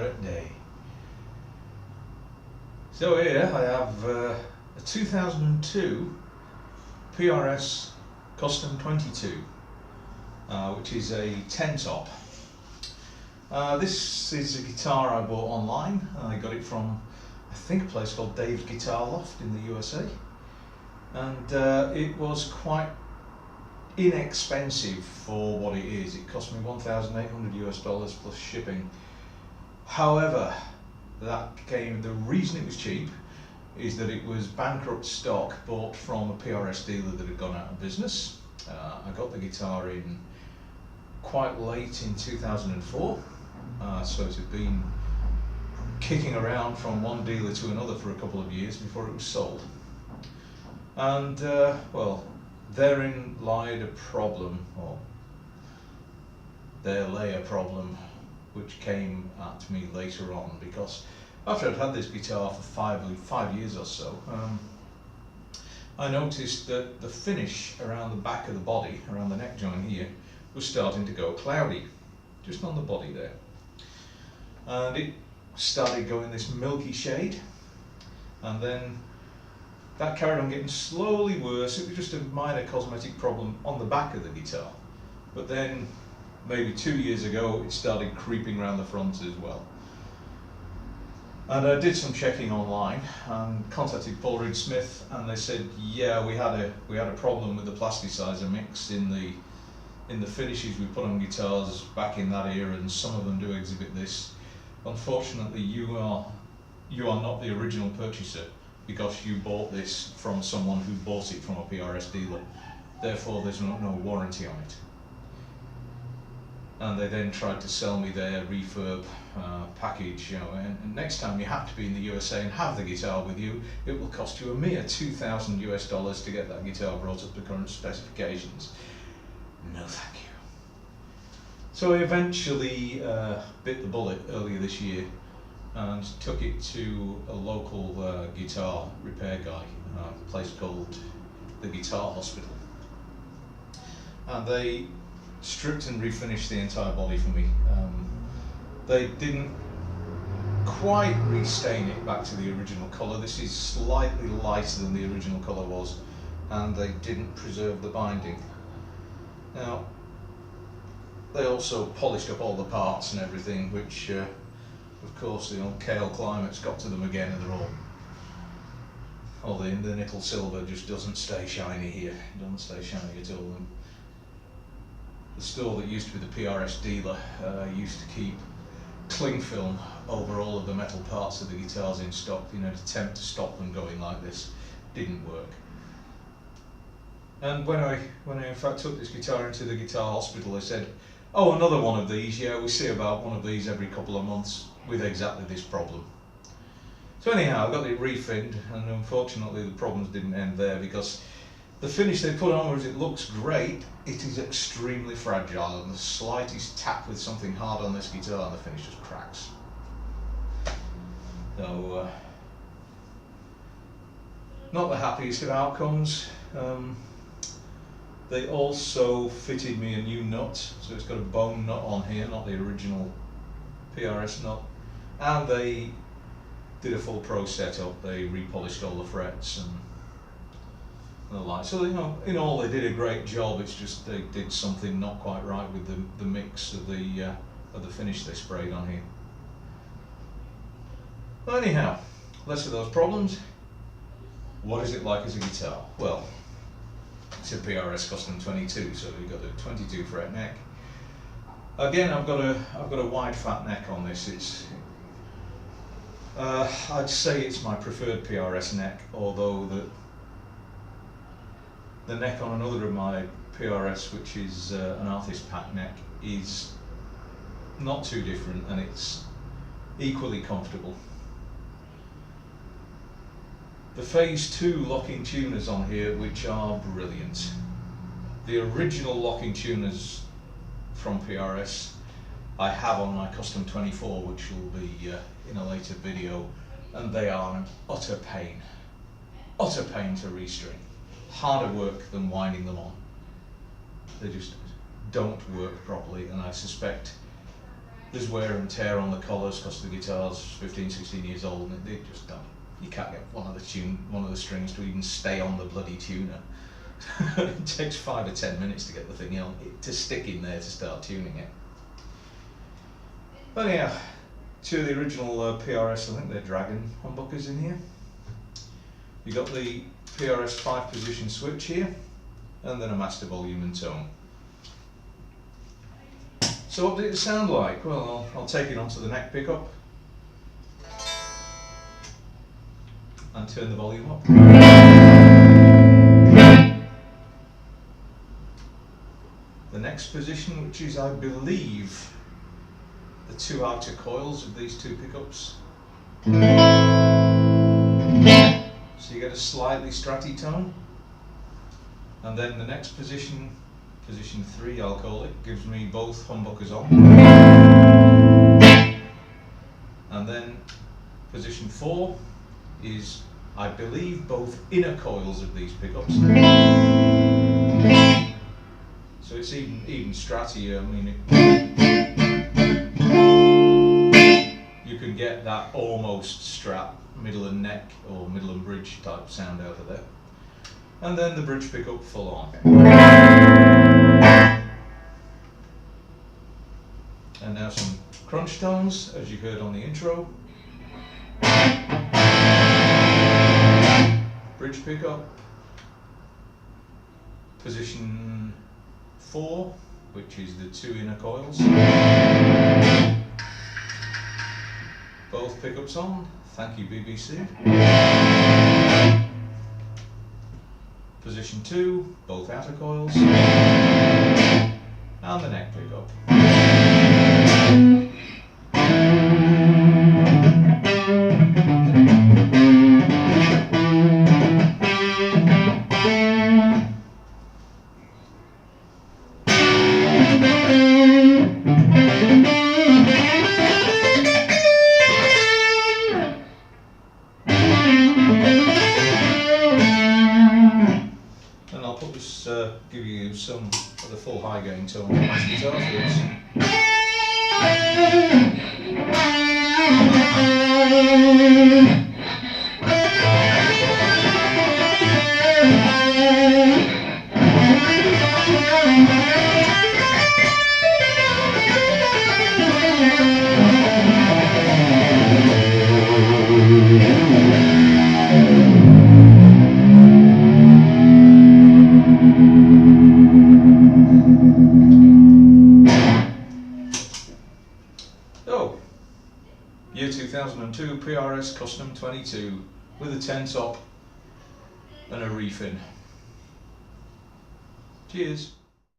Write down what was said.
carrot day. So here I have a 2002 PRS Custom 22, which is a 10-top. This is a guitar I bought online. I got it from, I think, a place called Dave's Guitar Loft in the USA, and it was quite inexpensive for what it is. It cost me $1,800 plus shipping. However, the reason it was cheap is that it was bankrupt stock bought from a PRS dealer that had gone out of business. I got the guitar in quite late in 2004, so it had been kicking around from one dealer to another for a couple of years before it was sold. And well, therein lied a problem, or there lay a problem, which came at me later on, because after I'd had this guitar for five years or so, I noticed that the finish around the back of the body, around the neck joint here, was starting to go cloudy, just on the body there. And it started going this milky shade, and then that carried on getting slowly worse. It was just a minor cosmetic problem on the back of the guitar. But then, maybe 2 years ago, it started creeping around the front as well. And I did some checking online and contacted Paul Reed Smith, and they said, yeah, we had a problem with the plasticizer mix in the finishes we put on guitars back in that era, and some of them do exhibit this. Unfortunately, you are not the original purchaser, because you bought this from someone who bought it from a PRS dealer. Therefore, there's no warranty on it. And they then tried to sell me their refurb package, and next time you have to be in the USA and have the guitar with you, it will cost you a mere $2,000 to get that guitar brought up to current specifications. No thank you. So I eventually bit the bullet earlier this year and took it to a local guitar repair guy, a place called the Guitar Hospital, and they stripped and refinished the entire body for me. They didn't quite restain it back to the original colour. This is slightly lighter than the original colour was, and they didn't preserve the binding. Now, they also polished up all the parts and everything, which of course the old kale climate's got to them again, and they're all the nickel silver just doesn't stay shiny here. It doesn't stay shiny at all. And the store that used to be the PRS dealer used to keep cling film over all of the metal parts of the guitars in stock, to attempt to stop them going like this. Didn't work. And when I in fact took this guitar into the Guitar Hospital, they said, oh, another one of these. Yeah, we see about one of these every couple of months with exactly this problem. So anyhow, I got it refinned, and unfortunately the problems didn't end there, because the finish they put on, whereas it looks great, it is extremely fragile, and the slightest tap with something hard on this guitar and the finish just cracks. So, not the happiest of outcomes. They also fitted me a new nut, so it's got a bone nut on here, not the original PRS nut, and they did a full pro setup. They repolished all the frets and the like. So in all, they did a great job. It's just they did something not quite right with the mix of the finish they sprayed on here. But anyhow, less of those problems. What is it like as a guitar? Well, it's a PRS Custom 22, so you've got a 22 fret neck. Again, I've got a wide fat neck on this. It's I'd say it's my preferred PRS neck, although the neck on another of my PRS, which is an artist pack neck, is not too different, and it's equally comfortable. The Phase 2 locking tuners on here, which are brilliant. The original locking tuners from PRS I have on my Custom 24, which will be in a later video, and they are an utter pain to restring. Harder work than winding them on. They just don't work properly, and I suspect There's wear and tear on the collars because the guitar's 15-16 years old, and they just don't. You can't get one of the strings to even stay on the bloody tuner. It takes 5 or 10 minutes to get the thing to stick in there to start tuning it. But yeah, two of the original PRS, I think they're Dragon humbuckers in here. You got the PRS 5-position switch here, and then a master volume and tone. So what did it sound like? Well, I'll take it onto the neck pickup and turn the volume up. The next position, which is, I believe, the two outer coils of these two pickups. So you get a slightly stratty tone. And then the next position, position 3 I'll call it, gives me both humbuckers on. And then position 4 is, I believe, both inner coils of these pickups. So it's even strattier. I mean, you can get that almost strat, middle and neck or middle and bridge type sound out of there. And then the bridge pickup full on. And now some crunch tones, as you heard on the intro. Bridge pickup, position 4, which is the two inner coils. Both pickups on, thank you BBC. Position 2, both outer coils. And the neck pickup. And I'll put this, give you some of the full high gain tone on my guitar first. Oh, year 2002 PRS Custom 22 with a 10 top and a reef in. Cheers.